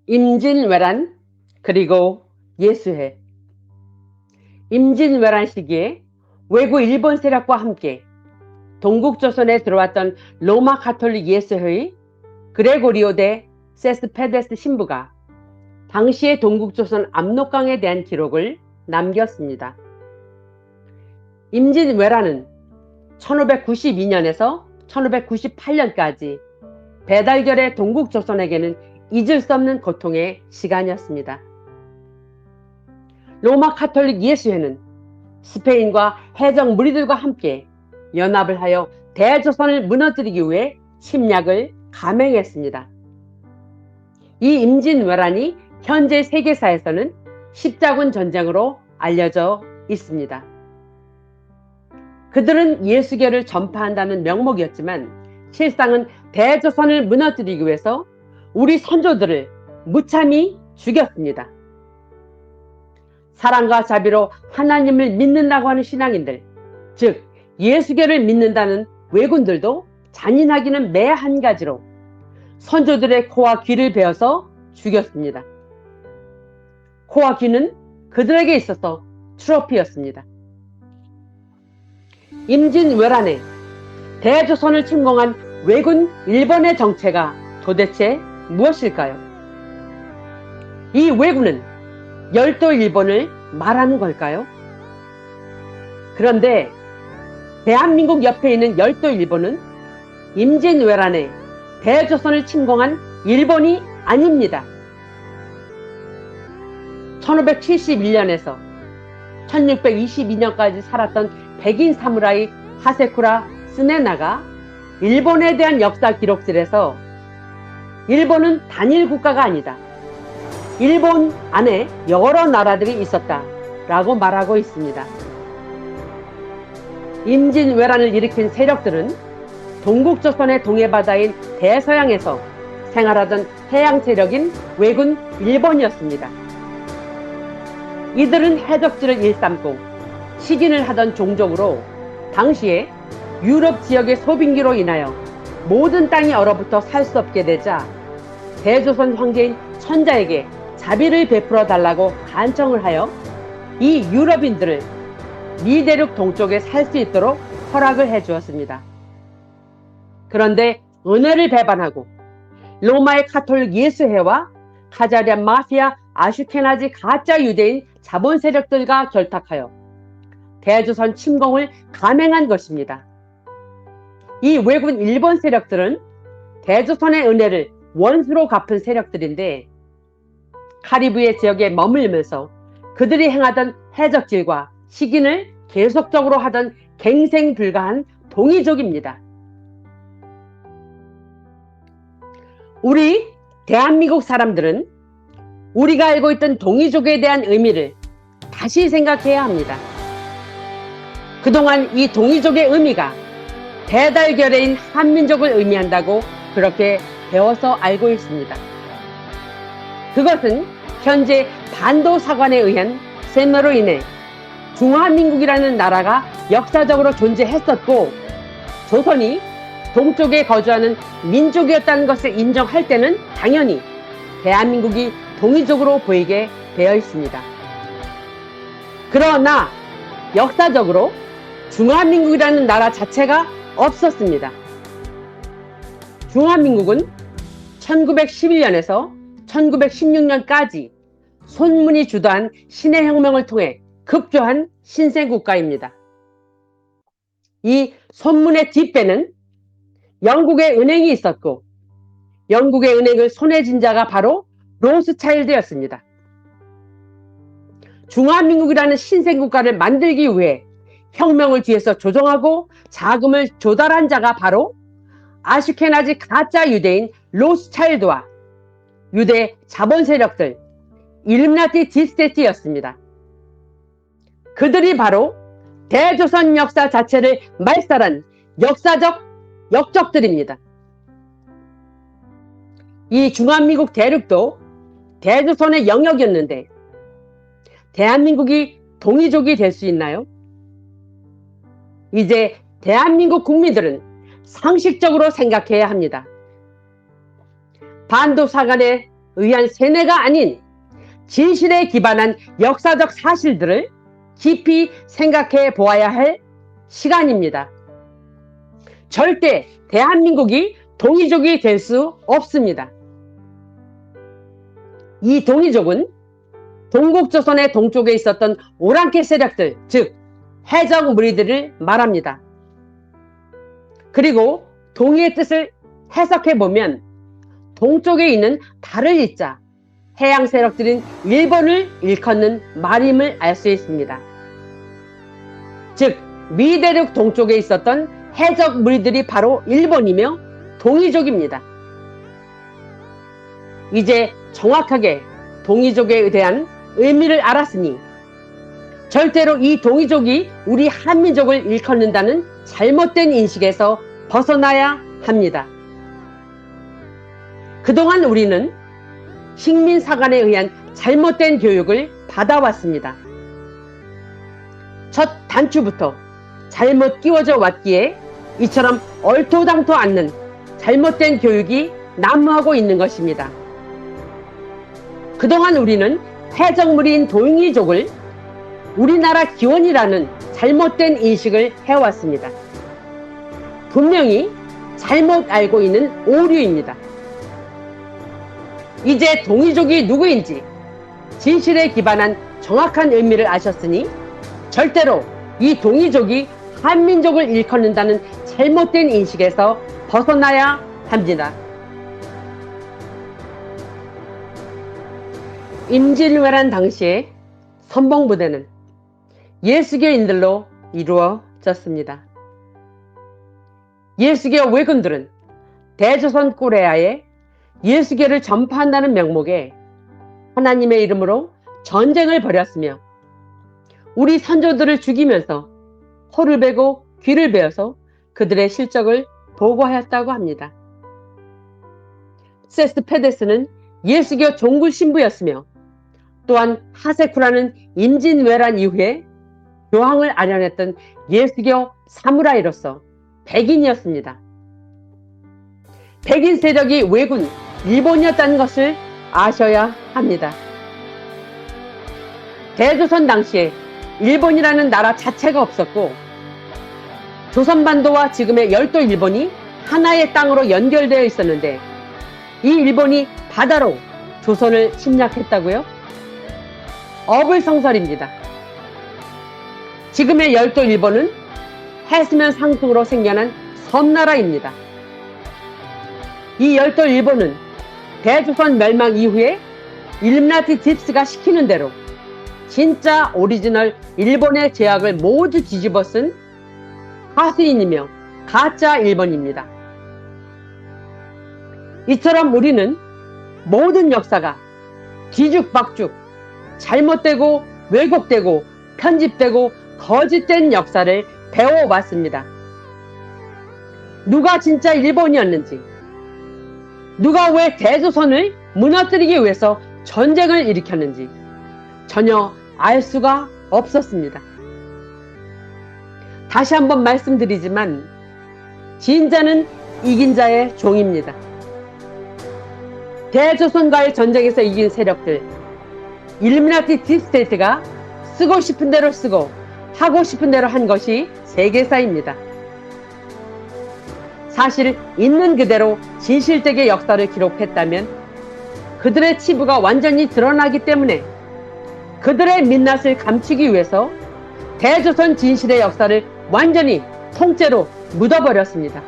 임진왜란 그리고 예수회. 임진왜란 시기에 외구 일본 세력과 함께 동국조선에 들어왔던 로마 가톨릭 예수회의 그레고리오 대 세스페데스 신부가 당시의 동국조선 압록강에 대한 기록을 남겼습니다. 임진왜란은 1592년에서 1598년까지 배달결의 동국조선에게는 잊을 수 없는 고통의 시간이었습니다. 로마 가톨릭 예수회는 스페인과 해적 무리들과 함께 연합을 하여 대조선을 무너뜨리기 위해 침략을 감행했습니다. 이 임진왜란이 현재 세계사에서는 십자군 전쟁으로 알려져 있습니다. 그들은 예수교를 전파한다는 명목이었지만 실상은 대조선을 무너뜨리기 위해서 우리 선조들을 무참히 죽였습니다. 사랑과 자비로 하나님을 믿는다고 하는 신앙인들, 즉 예수교를 믿는다는 왜군들도 잔인하기는 매 한 가지로 선조들의 코와 귀를 베어서 죽였습니다. 코와 귀는 그들에게 있어서 트로피였습니다. 임진왜란에 대조선을 침공한 왜군 일본의 정체가 도대체 무엇일까요? 이 왜군은 열도 일본을 말하는 걸까요? 그런데 대한민국 옆에 있는 열도 일본은 임진왜란에 대조선을 침공한 일본이 아닙니다. 1571년에서 1622년까지 살았던 백인 사무라이 하세쿠라 스네나가 일본에 대한 역사 기록들에서 일본은 단일 국가가 아니다, 일본 안에 여러 나라들이 있었다 라고 말하고 있습니다. 임진왜란을 일으킨 세력들은 동국조선의 동해바다인 대서양에서 생활하던 해양 세력인 왜군 일본이었습니다. 이들은 해적지를 일삼고 식인을 하던 종족으로 당시에 유럽 지역의 소빙기로 인하여 모든 땅이 얼어붙어 살 수 없게 되자 대조선 황제인 천자에게 자비를 베풀어 달라고 간청을 하여 이 유럽인들을 미대륙 동쪽에 살 수 있도록 허락을 해 주었습니다. 그런데 은혜를 배반하고 로마의 가톨릭 예수회와 카자리안 마피아 아슈케나지 가짜 유대인 자본 세력들과 결탁하여 대조선 침공을 감행한 것입니다. 이 왜군 일본 세력들은 대조선의 은혜를 원수로 갚은 세력들인데 카리브해 지역에 머물면서 그들이 행하던 해적질과 식인을 계속적으로 하던 갱생불가한 동이족입니다. 우리 대한민국 사람들은 우리가 알고 있던 동이족에 대한 의미를 다시 생각해야 합니다. 그동안 이 동이족의 의미가 대달결의인 한민족을 의미한다고 그렇게 배워서 알고 있습니다. 그것은 현재 반도사관에 의한 셈으로 인해 중화민국이라는 나라가 역사적으로 존재했었고 조선이 동쪽에 거주하는 민족이었다는 것을 인정할 때는 당연히 대한민국이 동이족으로 보이게 되어 있습니다. 그러나 역사적으로 중화민국이라는 나라 자체가 없었습니다. 중화민국은 1911년에서 1916년까지 손문이 주도한 신해혁명을 통해 급조한 신생국가입니다. 이 손문의 뒷배는 영국의 은행이 있었고 영국의 은행을 손에 쥔 자가 바로 로스차일드였습니다. 중화민국이라는 신생국가를 만들기 위해 혁명을 뒤에서 조종하고 자금을 조달한 자가 바로 아슈케나지 가짜 유대인 로스차일드와 유대 자본 세력들 일루미나티 딥스테이트였습니다. 그들이 바로 대조선 역사 자체를 말살한 역사적 역적들입니다. 이 중화민국 대륙도 대조선의 영역이었는데 대한민국이 동이족이 될 수 있나요? 이제 대한민국 국민들은 상식적으로 생각해야 합니다. 반도사관의 의한 세뇌가 아닌 진실에 기반한 역사적 사실들을 깊이 생각해 보아야 할 시간입니다. 절대 대한민국이 동이족이 될 수 없습니다. 이 동이족은 동국조선의 동쪽에 있었던 오랑캐 세력들, 즉 해적 무리들을 말합니다. 그리고 동이의 뜻을 해석해보면 동쪽에 있는 달을 잇자 해양 세력들인 일본을 일컫는 말임을 알 수 있습니다. 즉 미대륙 동쪽에 있었던 해적 무리들이 바로 일본이며 동이족입니다. 이제 정확하게 동이족에 대한 의미를 알았으니 절대로 이 동이족이 우리 한민족을 일컫는다는 잘못된 인식에서 벗어나야 합니다. 그동안 우리는 식민사관에 의한 잘못된 교육을 받아왔습니다. 첫 단추부터 잘못 끼워져 왔기에 이처럼 얼토당토 않는 잘못된 교육이 난무하고 있는 것입니다. 그동안 우리는 해적무리인 동이족을 우리나라 기원이라는 잘못된 인식을 해왔습니다. 분명히 잘못 알고 있는 오류입니다. 이제 동이족이 누구인지 진실에 기반한 정확한 의미를 아셨으니 절대로 이 동이족이 한민족을 일컫는다는 잘못된 인식에서 벗어나야 합니다. 임진왜란 당시에 선봉부대는 예수교인들로 이루어졌습니다. 예수교 왜군들은 대조선 꾸레아에 예수교를 전파한다는 명목에 하나님의 이름으로 전쟁을 벌였으며 우리 선조들을 죽이면서 코를 베고 귀를 베어서 그들의 실적을 보고하였다고 합니다. 세스페데스는 예수교 종굴 신부였으며 또한 하세쿠라는 임진왜란 이후에 교황을 아련했던 예수교 사무라이로서 백인이었습니다. 백인 세력이 왜군 일본이었다는 것을 아셔야 합니다. 대조선 당시에 일본이라는 나라 자체가 없었고 조선반도와 지금의 열도 일본이 하나의 땅으로 연결되어 있었는데 이 일본이 바다로 조선을 침략했다고요? 어불성설입니다. 지금의 열도 일본은 해수면 상승으로 생겨난 섬나라입니다. 이 열도 일본은 대조선 멸망 이후에 일루미나티 딥스가 시키는 대로 진짜 오리지널 일본의 제약을 모두 뒤집어 쓴 하수인이며 가짜 일본입니다. 이처럼 우리는 모든 역사가 뒤죽박죽 잘못되고 왜곡되고 편집되고 거짓된 역사를 배워왔습니다. 누가 진짜 일본이었는지, 누가 왜 대조선을 무너뜨리기 위해서 전쟁을 일으켰는지 전혀 알 수가 없었습니다. 다시 한번 말씀드리지만 진자는 이긴 자의 종입니다. 대조선과의 전쟁에서 이긴 세력들, 일루미나티 딥스테이트가 쓰고 싶은 대로 쓰고 하고 싶은 대로 한 것이 세계사입니다. 사실 있는 그대로 진실되게 역사를 기록했다면 그들의 치부가 완전히 드러나기 때문에 그들의 민낯을 감추기 위해서 대조선 진실의 역사를 완전히 통째로 묻어버렸습니다.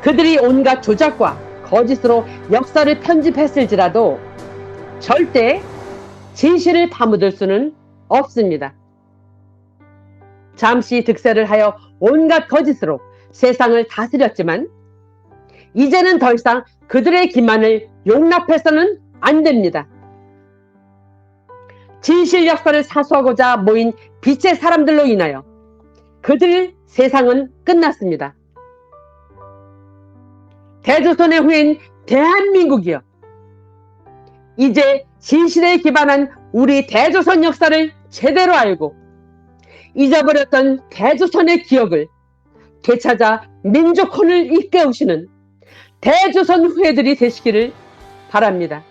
그들이 온갖 조작과 거짓으로 역사를 편집했을지라도 절대 진실을 파묻을 수는 없습니다. 잠시 득세를 하여 온갖 거짓으로 세상을 다스렸지만 이제는 더 이상 그들의 기만을 용납해서는 안 됩니다. 진실 역사를 사수하고자 모인 빛의 사람들로 인하여 그들의 세상은 끝났습니다. 대조선의 후예인 대한민국이여, 이제 진실에 기반한 우리 대조선 역사를 제대로 알고 잊어버렸던 대조선의 기억을 되찾아 민족혼을 일깨우시는 대조선 후예들이 되시기를 바랍니다.